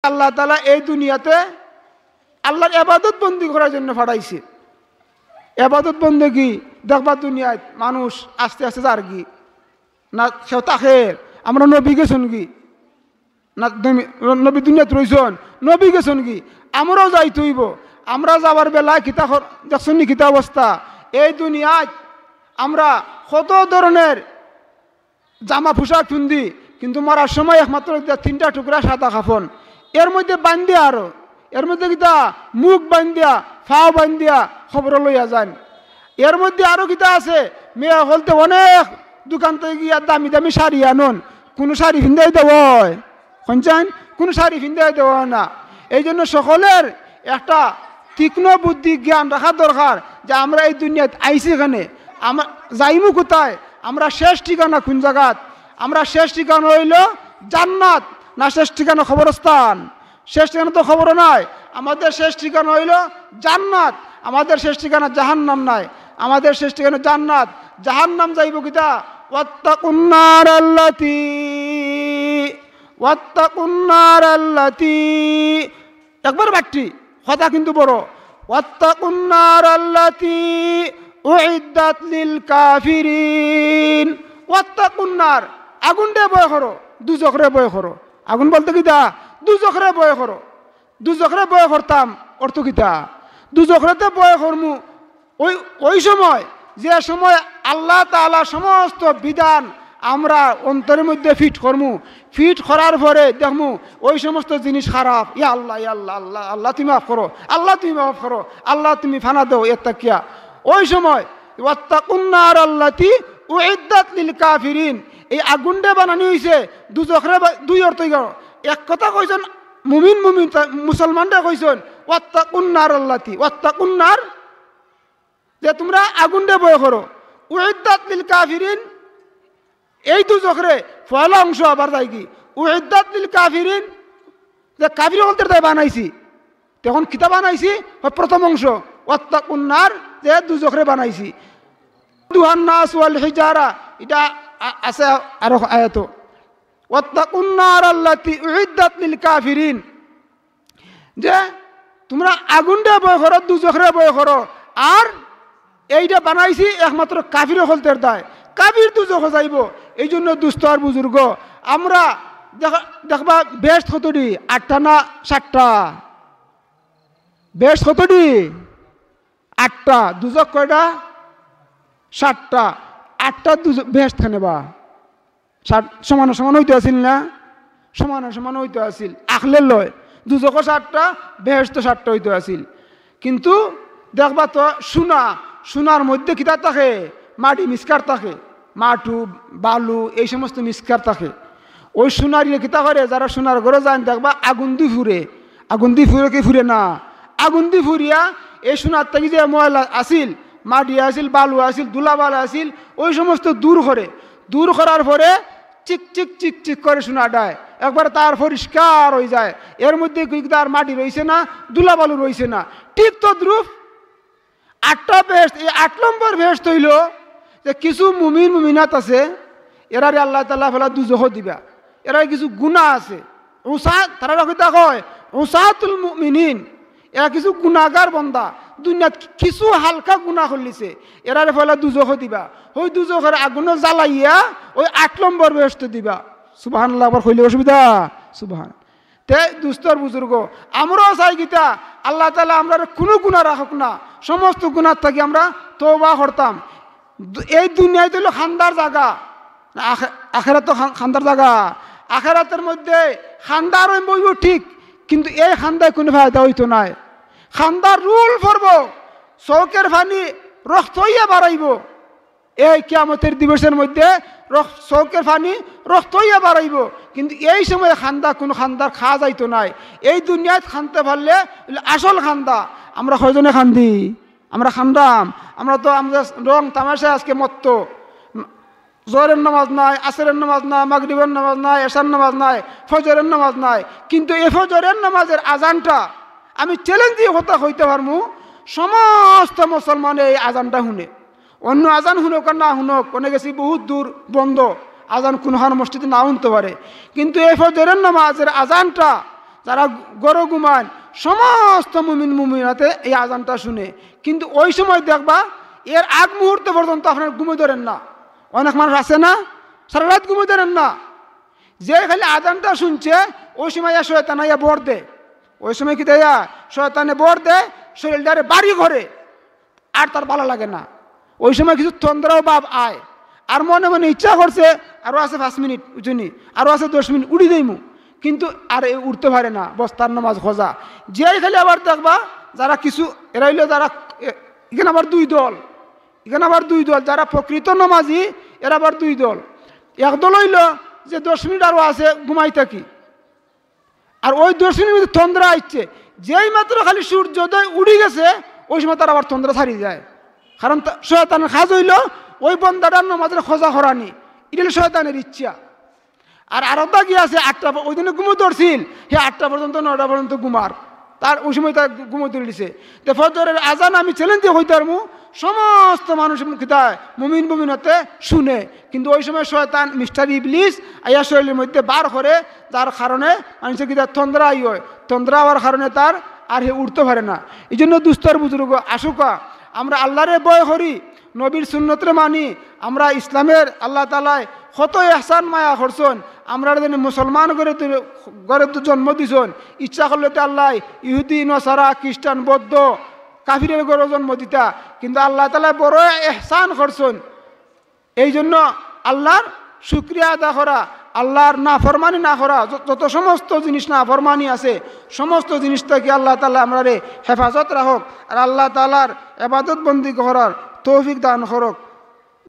আল্লাহ তাআলা এই দুনিয়াতে আল্লাহর ইবাদত বন্দি করার জন্য পাঠাইছে। ইবাদত বন্দেগি দেখবা দুনিয়ায় মানুষ আস্তে আস্তে যার কি না সেও তাকে আমরা নবী গেছেন কি না নবী দুনিয়াত রইছেন নবী গেছেন কি আমরাও যাই তুইব আমরা যাবার বেলায় কিতা দেখছেন নি কিতা অবস্থা এই দুনিয়ায় আমরা কত ধরনের জামা পোশাক পিন্ধি কিন্তু মরার সময় একমাত্র 3টা টুকরা সাদা কাফন এর মধ্যে বান্ধিয়া আরো এর মধ্যে কিতা মুখ বান্ধিয়া ফাও বান্ধিয়া খবর লইয়া যান। এর মধ্যে আরো কিতা আছে মেয়ে হলতে অনেক দোকান থেকে গিয়া দামি দামি শাড়ি আনুন কোনো শাড়ি পিন্ধাই দেব শুনছেন কোনো শাড়ি পিন্ধাই দেব না। এই জন্য সকলের একটা তীক্ষ্ণ বুদ্ধি জ্ঞান রাখা দরকার যে আমরা এই দুনিয়াতে আইছি এখানে আমরা যাইমু কোথায় আমরা শেষ ঠিকানা কোন জায়গাত আমরা শেষ ঠিকানা হইল জান্নাত না শেষ ঠিকানা খবরস্থান শেষ ঠিকানা তো খবর নাই আমাদের শেষ ঠিকানা হইল জান্নাত আমাদের শেষ ঠিকানা জাহান্নাম নাই আমাদের শেষ ঠিকানা জান্নাত জাহান্নাম যাইব কিতা ওয়াত্তাকুন্নার আল্লাতি একবার বাক্তি কথা কিন্তু বড় ওয়াত্তাকুন্নার আল্লাতি উইদ্দাত লিল কাফিরিন ওয়াত্তাকুন্নার আগুন দে ভয় করো দুজখরে ভয় করো আগুন বলতে কিতা দুজখরে ভয় করো দুজখরে ভয় করতাম অর্থ কিতা দুজখরেতে ভয় করমু ওই সময় যে সময় আল্লাহ তাআলা সমস্ত বিধান আমরা অন্তরের মধ্যে ফিট করমু ফিট করার পরে দেখমু ওই সমস্ত জিনিস খারাপ ইয়া আল্লাহ আল্লাহ আল্লাহ তুমি মাফ করো আল্লাহ তুমি মাফ করো আল্লাহ তুমি ফানা দাও এত্তাকিয়া ওই সময় ওয়াত্তাকুন্নার আল্লাতি উইদ্দাত লিল কাফিরিন এই আগুনটা বানানো হয়েছে দুজখরে দুই অর্থ এক কথা কইছেন মুমিন মুসলমানরা কইছেন ওয়াত্তাকুন্নার আল্লাতি ওয়াত্তাকুন্নার যে তোমরা আগুনটা ভয় করো উইদ্দাত লিল কাফিরিন এই দুজখরে পয়লা অংশ আবার যাই কি উইদ্দাত লিল কাফিরিন যে কাফির বলতে তাই বানাইছি তখন কিতাব বানাইছি প্রথম অংশ ওয়াত্তাকুন্নার যে দুজখরে বানাইছি দুহান্নাস ওয়াল হিজারা এটা আছে আরো আয়াত ওয়াত্তাকুন্নার আল্লাতি উইদ্দাত লিল কাফিরিন যে তোমরা আগুনটা ভয় করো দুজখরে ভয় করো আর এইটা বানাইছি একমাত্র কাফির হলতে দায় কাফির দুজখ যাইব এই জন্য দুস্থ আর বুজুর্গ আমরা দেখবা বেশ কতটি 8টা না 7টা বেশ কতটি 8টা দুজখ কয়টা 7টা 8টা বেশ থানে বা সমান সমান হইতে আসিল না সমান সমান হইতে আসিল আখলে লয় দুজখ 7টা বেশ তো 7টা হইতে আসিল কিন্তু দেখবা তো সোনার মধ্যে কিতা থাকে মাটি মিসকার থাকে মাটু বালু এই সমস্ত মিসকার থাকে ওই সোনার কিতা করে যারা সোনার ঘরে যায় দেখবা আগুন দি ফুরে কি ফুরে না আগুন দি ফুরিয়া এই সোনার থেকে যে ময়লা আসিল মাটি আসিল বালু আসিল দুলাবাল আসিল ওই সমস্ত দূর করার পরে চিক চিক চিক চিক করে সোনা ডায় একবার তার পরিষ্কার হয়ে যায় এর মধ্যে তার মাটি রয়েছে না দুলাবালু রয়েছে না ঠিক তো দ্রুপ 8টা বেশ এই 8 নম্বর বেশ হইল যে কিছু মুমিনাত আছে এরারে আল্লাহ তাআলা ফেলা দুজখ দিবা এরা কিছু গুনাহ আছে উসাত তারা কিতা কয় উসাতুল মুমিনিন এরা কিছু গুনাহগার বান্দা দুনিয়াত কিছু হালকা গুনাহ করলিছে এরারে ফেলা দুজখ দিবা ওই দুজখের আগুন জ্বালাইয়া ওই 8 নম্বর বেহেশত দিবা সুবহানাল্লাহ আবার কইলে অসুবিধা সুবহান তে দুস্তর বুজুর্গ আমরাও চাই গীতা আল্লাহ তাআলা আমরা কোনো গুনাহ রাখুক না সমস্ত গুনাহ থেকে আমরা তওবা করতাম এই দুনিয়ায় তো খান্দার জায়গা আখেরাত তো খান্দার জায়গা আখেরাতের মধ্যে খান্দার বইব ঠিক কিন্তু এই খান্দায় কোনো ফায়দা হইতো নাই খান্দার রুল পড়ব চৌকের পানি রক্ত হইয়া বাড়াইব এই কিয়ামতের দিবসের মধ্যে চৌকের পানি রক্ত হইয়া বাড়াইব কিন্তু এই সময় কোনো খান্দার খাওয়া যাইতো নাই এই দুনিয়ায় খানতে পারলে আসল খান্দা আমরা কয়জনে খান্দি আমরা খান্দাম আমরা তো আমরা রং তামাশা আজকে মত্ত জোহরের নামাজ নাই আসরের নামাজ নাই মাগরিবের নামাজ নাই এশার নামাজ নাই ফজরের নামাজ নাই কিন্তু এই ফজরের নামাজের আজানটা আমি চ্যালেঞ্জ দিয়ে কথা হইতে পারমু সমস্ত মুসলমানে এই আজানটা শুনে অন্য আজান শুনুক আর না শুনুক অনেক গেছি বহুত দূর বন্ধ আজান কোনখান মসজিদে না শুনতে পারে কিন্তু এই ফজরের নামাজের আজানটা যারা গরো ঘুমান সমস্ত মুমিন মুমিনাতে এই আজানটা শুনে। কিন্তু ওই সময় দেখবা এর আগ মুহূর্ত পর্যন্ত আপনার ঘুমে ধরেন না। অনেক মানুষ আছে না সারা রাত ঘুমে ধরেন না, যে খালি আজানটা শুনছে ওই সময় শয়তান আইয়া বর দেয়। ওই সময় কি দেয়া শয়তানে বর দেয়, শরীরটারে বাড়ি ঘরে, আর তার ভালো লাগে না। ওই সময় কিছু তন্দ্রাও ভাব আয়, আর মনে মনে ইচ্ছা করছে আরও আছে 5 মিনিট উঠুনি, আরও আছে 10 মিনিট উড়ি দেইমু, কিন্তু আর উঠতে পারে না, বস্তার নামাজ খোঁজা। যেই খালি আবার দেখবা যারা কিছু এরা হইলো যারা এখানে আবার দুই দল, এখানে আবার দুই দল, যারা প্রকৃত নামাজি এরা আবার দুই দল। একদল হইল যে 10 মিনিট আরও আছে ঘুমাই থাকি, আর ওই 10 মিনিট তন্দ্রা আইচ্ছে, যেই মাত্র খালি সূর্যোদয় উড়ি গেছে ওই সময় তার আবার তন্দ্রা ছাড়িয়ে যায়। কারণ শয়তানের কাজ হইল ওই বন্দাটার নামাজের খোঁজা করানি, এটা হলো শয়তানের ইচ্ছা। আর আরোটা কি আছে 8টা, ওই দিনে ঘুমো ধরছিল সে 8টা পর্যন্ত 9টা পর্যন্ত ঘুমার, তার ওই সময় তার ঘুমো ধরলিছে। তো ফজরের আজান আমি চ্যালেঞ্জ দিয়ে হইতে পারবো সমস্ত মানুষ কিতায় মুমিন মুমিনতে শুনে, কিন্তু ওই সময় শয়তান মিস্টার ইবলিস আইয়া শরীরের মধ্যে বার করে, যার কারণে মানুষের কিতা তন্দ্রা আই হয়, তন্দ্রা হওয়ার কারণে তার আর হে উঠতে পারে না। এই জন্য দুস্তর বুজুর্গ আসুকা আমরা আল্লাহরে ভয় করি, নবীর সুন্নতরে মানি, আমরা ইসলামের আল্লাহ তাআলাই কত ইহসান মায়া করছেন, আমরা যেন মুসলমান ঘরে তো জন্ম দিছেন, ইচ্ছা করলে তো আল্লাহ ইহুদি নসারা খ্রিস্টান বৌদ্ধ কাফিরের ঘরে জন্ম দিতা, কিন্তু আল্লাহ তাআলা বড় ইহসান করছেন। এই জন্য আল্লাহর শুকরিয়া আদা করা, আল্লাহর নাফরমানি না করা, যত সমস্ত জিনিস নাফরমানি আছে সমস্ত জিনিস থেকে আল্লাহ তাআলা আমরা হেফাজত রাখক, আর আল্লাহ তাআলার ইবাদত বন্দি করার তৌফিক দান করক।